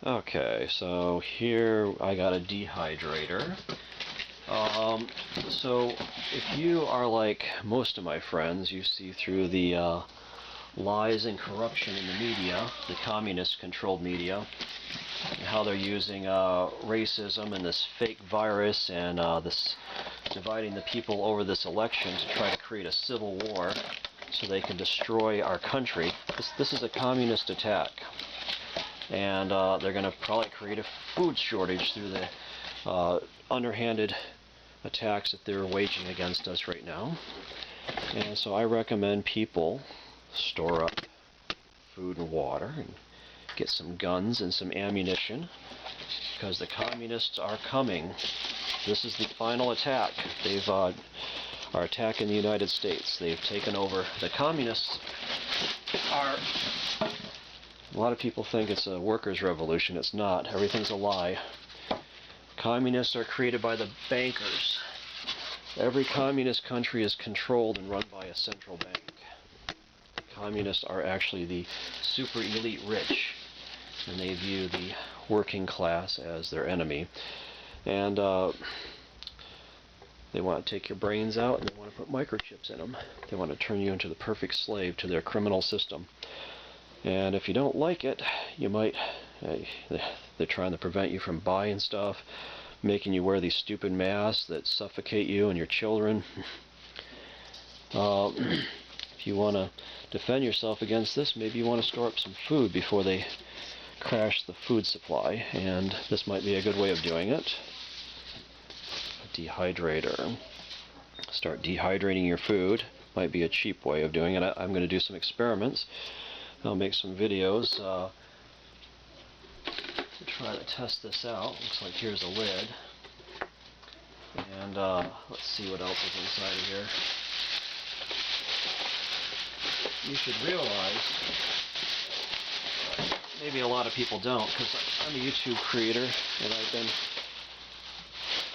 Okay, so here I got a dehydrator. So if you are like most of my friends, you see through the lies and corruption in the media, the communist-controlled media, and how they're using racism and this fake virus and this dividing the people over this election to try to create a civil war so they can destroy our country. This is a communist attack. And they're going to probably create a food shortage through the underhanded attacks that they're waging against us right now. And so I recommend people store up food and water and get some guns and some ammunition, because the communists are coming. This is the final attack. They've are attacking the United States. They've taken over. The communists are... A lot of people think it's a workers' revolution. It's not. Everything's a lie. Communists are created by the bankers. Every communist country is controlled and run by a central bank. Communists are actually the super elite rich, and they view the working class as their enemy. And they want to take your brains out, and they want to put microchips in them. They want to turn you into the perfect slave to their criminal system. And if you don't like it, you might, they're trying to prevent you from buying stuff, making you wear these stupid masks that suffocate you and your children. If you want to defend yourself against this, maybe you want to store up some food before they crash the food supply, and this might be a good way of doing it. A dehydrator. Start dehydrating your food. Might be a cheap way of doing it. I'm going to do some experiments. I'll make some videos to try to test this out. Looks like here's a lid. And let's see what else is inside of here. You should realize, maybe a lot of people don't, because I'm a YouTube creator and I've been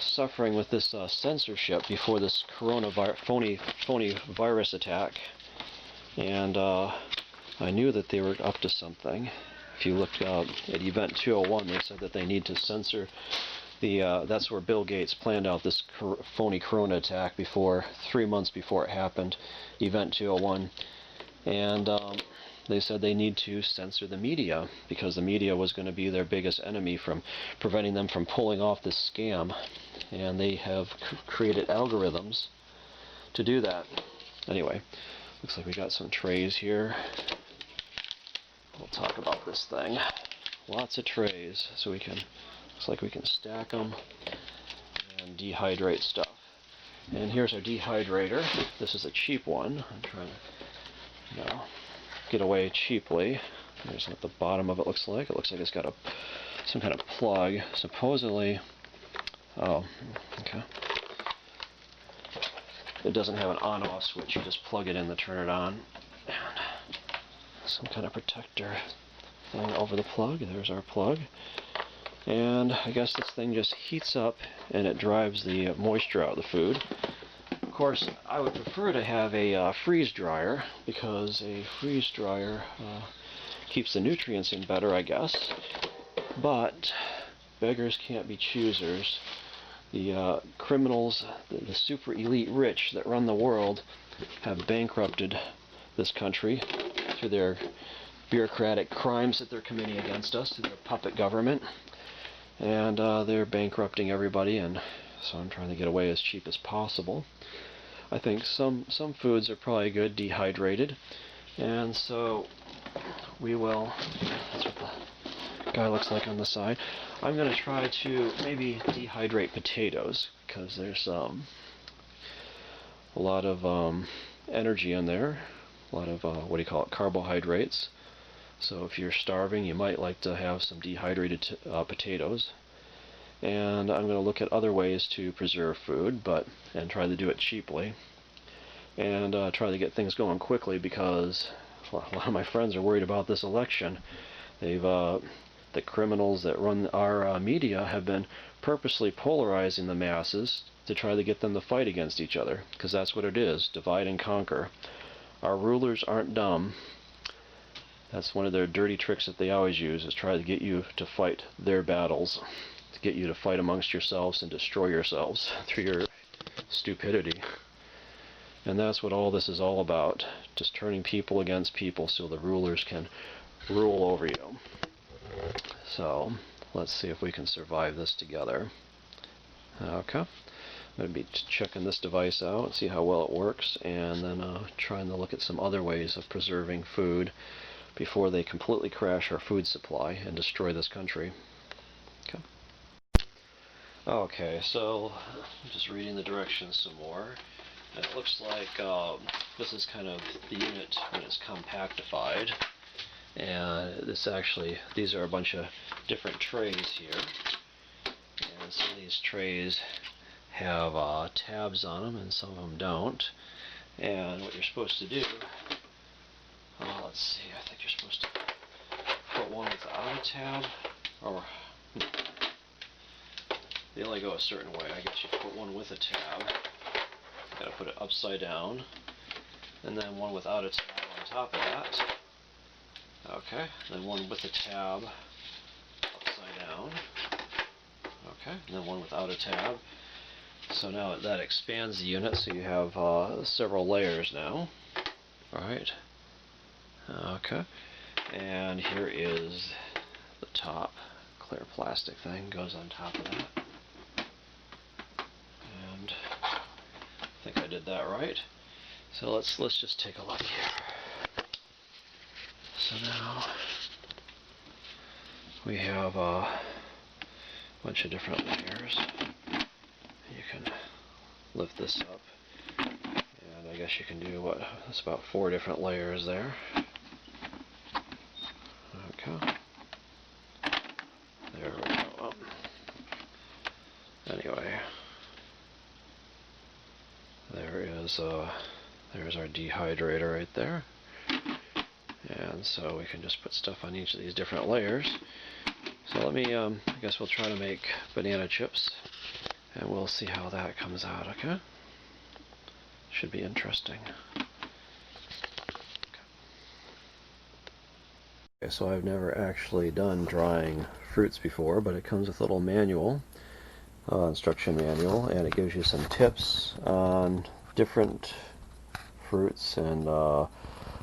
suffering with this censorship before this phony virus attack. And I knew that they were up to something. If you look at Event 201, they said that they need to censor the, that's where Bill Gates planned out this phony corona attack 3 months before it happened, Event 201. And they said they need to censor the media, because the media was going to be their biggest enemy from preventing them from pulling off this scam. And they have created algorithms to do that. Anyway, looks like we got some trays here. We'll talk about this thing. Lots of trays, so looks like we can stack them and dehydrate stuff. And here's our dehydrator. This is a cheap one. I'm trying to, get away cheaply. There's what the bottom of it looks like. It looks like it's got some kind of plug. Supposedly, oh, okay. It doesn't have an on-off switch. You just plug it in to turn it on. And some kind of protector thing over the plug. There's our plug. And I guess this thing just heats up and it drives the moisture out of the food. Of course, I would prefer to have a freeze dryer, because a freeze dryer keeps the nutrients in better, I guess. But beggars can't be choosers. The criminals, the super elite rich that run the world, have bankrupted this country through their bureaucratic crimes that they're committing against us, through their puppet government. And they're bankrupting everybody, and so I'm trying to get away as cheap as possible. I think some foods are probably good dehydrated, and so we will, that's what the guy looks like on the side. I'm going to try to maybe dehydrate potatoes, because there's a lot of energy in there, a lot of, what do you call it, carbohydrates. So if you're starving, you might like to have some dehydrated potatoes. And I'm going to look at other ways to preserve food, and try to do it cheaply. And try to get things going quickly, because a lot of my friends are worried about this election. The criminals that run our media have been purposely polarizing the masses to try to get them to fight against each other, because that's what it is, divide and conquer. Our rulers aren't dumb. That's one of their dirty tricks that they always use, is try to get you to fight their battles, to get you to fight amongst yourselves and destroy yourselves through your stupidity. And that's what all this is all about, just turning people against people so the rulers can rule over you. So let's see if we can survive this together. Okay, I'm going to be checking this device out, see how well it works, and then trying to look at some other ways of preserving food before they completely crash our food supply and destroy this country. Okay. Okay, so I'm just reading the directions some more. And it looks like this is kind of the unit when it's compactified. And these are a bunch of different trays here. And some of these trays have tabs on them and some of them don't. And what you're supposed to do, let's see, I think you're supposed to put one without a tab, or they only go a certain way. I guess you put one with a tab. Got to put it upside down, and then one without a tab on top of that. Okay, then one with a tab upside down. Okay, and then one without a tab. So now that expands the unit, so you have several layers now. Alright. Okay, and here is the top. Clear plastic thing goes on top of that. And I think I did that right. So let's just take a look here. So now we have a bunch of different layers. You can lift this up, and I guess you can do that's about 4 different layers there. Okay. There we go. Anyway, there's our dehydrator right there. And so we can just put stuff on each of these different layers. So let me, I guess we'll try to make banana chips, and we'll see how that comes out, okay? Should be interesting. Okay, so I've never actually done drying fruits before, but it comes with a little manual, instruction manual, and it gives you some tips on different fruits and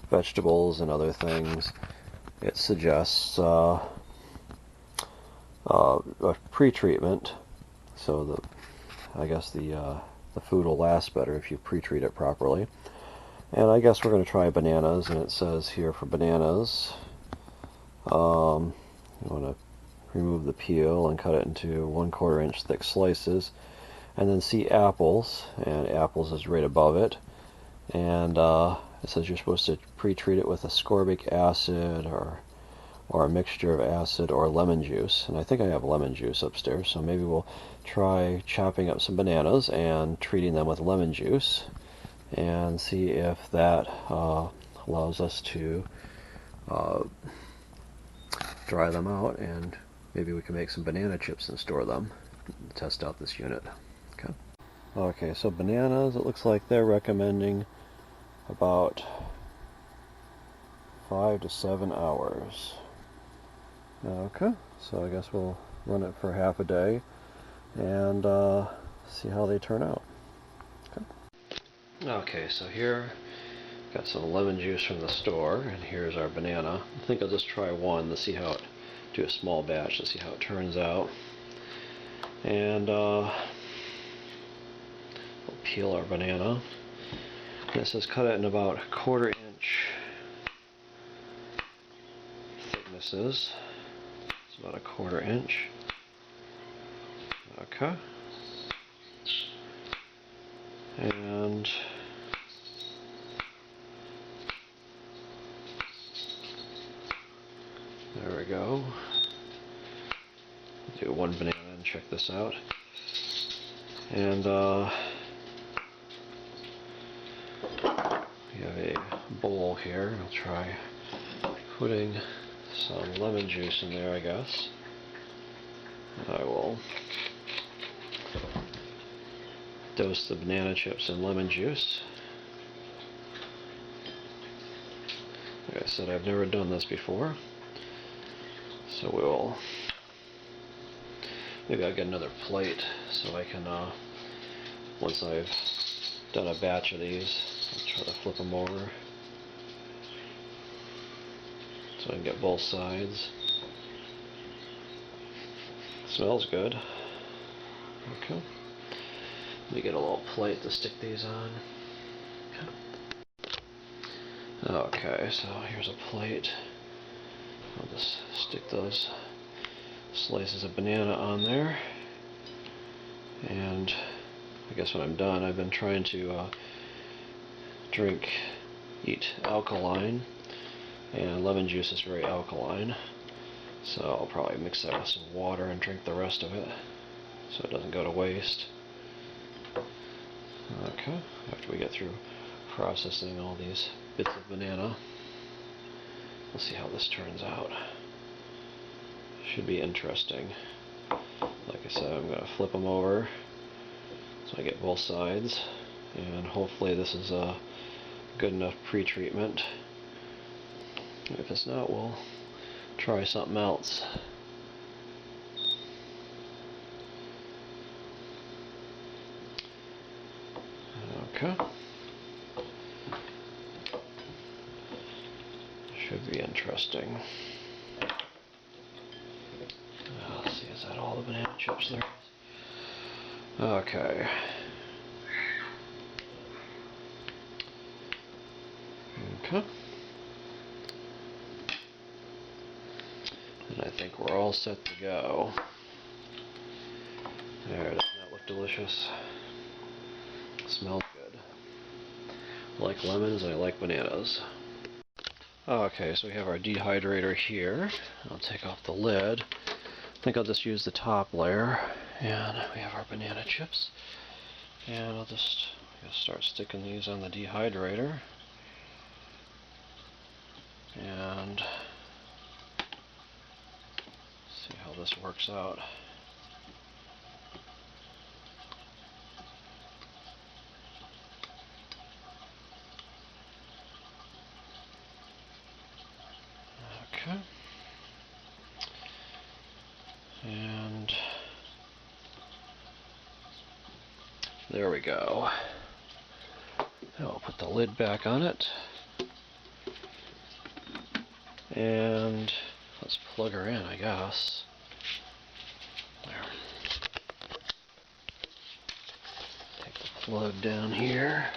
vegetables and other things. It suggests a pre-treatment, so I guess the food will last better if you pre-treat it properly. And I guess we're going to try bananas, and it says here for bananas, you want to remove the peel and cut it into 1/4 inch thick slices, and then see apples, and apples is right above it, and it says you're supposed to pre-treat it with ascorbic acid or a mixture of acid or lemon juice, and I think I have lemon juice upstairs, so maybe we'll try chopping up some bananas and treating them with lemon juice and see if that allows us to dry them out, and maybe we can make some banana chips and store them, test out this unit. Okay, so bananas, it looks like they're recommending about 5 to 7 hours. Okay, so I guess we'll run it for half a day and see how they turn out. Okay, so here got some lemon juice from the store, and here's our banana. I think I'll just try one to see how do a small batch to see how it turns out. And we'll peel our banana. And it says cut it in about 1/4 inch thicknesses. It's about 1/4 inch. Okay. And there we go. Do one banana and check this out. And we have a bowl here. I'll try putting some lemon juice in there, I guess. And I will dose the banana chips in lemon juice. Like I said, I've never done this before, so maybe I'll get another plate so I can, once I've done a batch of these, I'll try to flip them over so I can get both sides. Smells good. Okay. Let me get a little plate to stick these on. Okay, so here's a plate. I'll just stick those slices of banana on there. And I guess when I'm done, I've been trying to eat alkaline, and lemon juice is very alkaline. So I'll probably mix that with some water and drink the rest of it so it doesn't go to waste. Okay, after we get through processing all these bits of banana, we'll see how this turns out. Should be interesting. Like I said, I'm going to flip them over so I get both sides, and hopefully this is a good enough pre-treatment. If it's not, we'll try something else. Okay. Should be interesting. Let's see, is that all the banana chips there? Okay. Okay. And I think we're all set to go. There, doesn't that look delicious? Smells good. I like lemons and I like bananas. Okay, so we have our dehydrator here. I'll take off the lid. I think I'll just use the top layer. And we have our banana chips. And I'll just start sticking these on the dehydrator. And see how this works out. Okay. And there we go. Now I'll put the lid back on it. And let's plug her in, I guess. There. Take the plug down here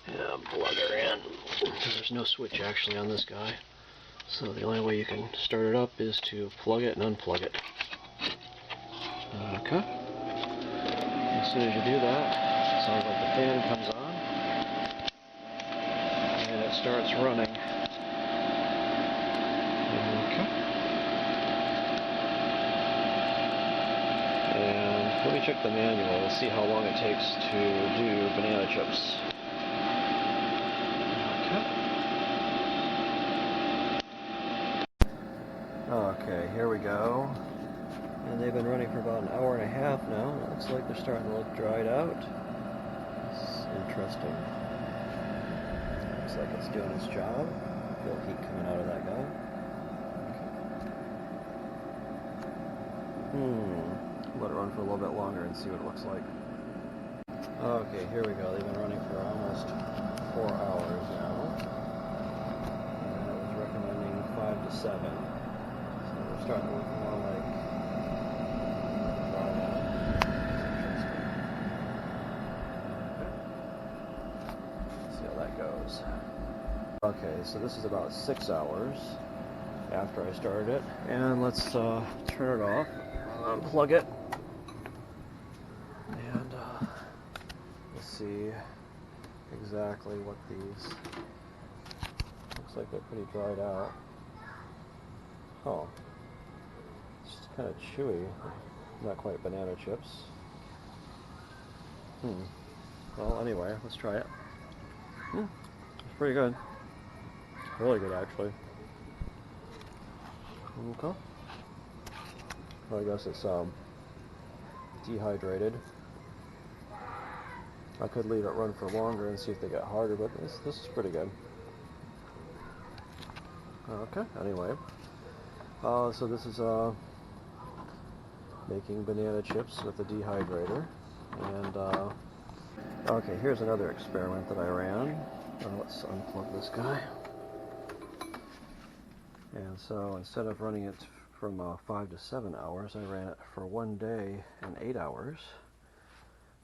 and plug her in. There's no switch actually on this guy, so the only way you can start it up is to plug it and unplug it. Okay. As soon as you do that, it sounds like the fan comes on and it starts running. Okay. And let me check the manual. We'll see how long it takes to do banana chips. Okay, here we go. And they've been running for about an hour and a half now. It looks like they're starting to look dried out. It's interesting. Looks like it's doing its job. I feel heat coming out of that guy. Let it run for a little bit longer and see what it looks like. Okay, here we go. They've been running for almost 4 hours now. And I was recommending 5 to 7. So we're starting to look more like dried out. Let's see how that goes. Okay, so this is about 6 hours after I started it. And let's turn it off. Unplug it. And let's see exactly what these looks like. They're pretty dried out. Oh, it's just kind of chewy, not quite banana chips. Well, anyway, let's try it. It's pretty good. Really good, actually. Okay. Well, I guess it's dehydrated. I could leave it run for longer and see if they get harder, but this is pretty good. Okay, anyway. So this is making banana chips with the dehydrator. And, okay, here's another experiment that I ran. Let's unplug this guy. And so instead of running it from 5 to 7 hours, I ran it for 1 day and 8 hours.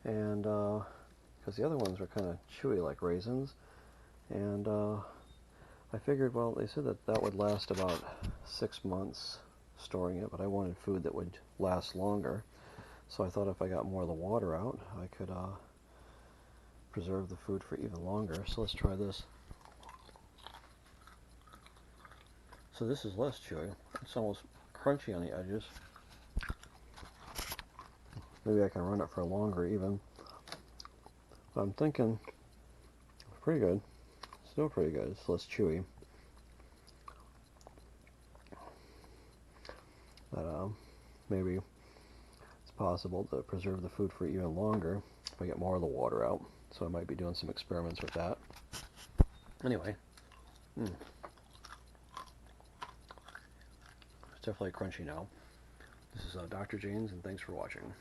And because the other ones were kind of chewy like raisins. And I figured, well, they said that would last about 6 months storing it, but I wanted food that would last longer. So I thought if I got more of the water out, I could preserve the food for even longer. So let's try this. So this is less chewy. It's almost crunchy on the edges. Maybe I can run it for longer even. But I'm thinking it's pretty good. Still pretty good. It's less chewy. But maybe it's possible to preserve the food for even longer if I get more of the water out. So I might be doing some experiments with that. Anyway. It's definitely crunchy now. This is Dr. James, and thanks for watching.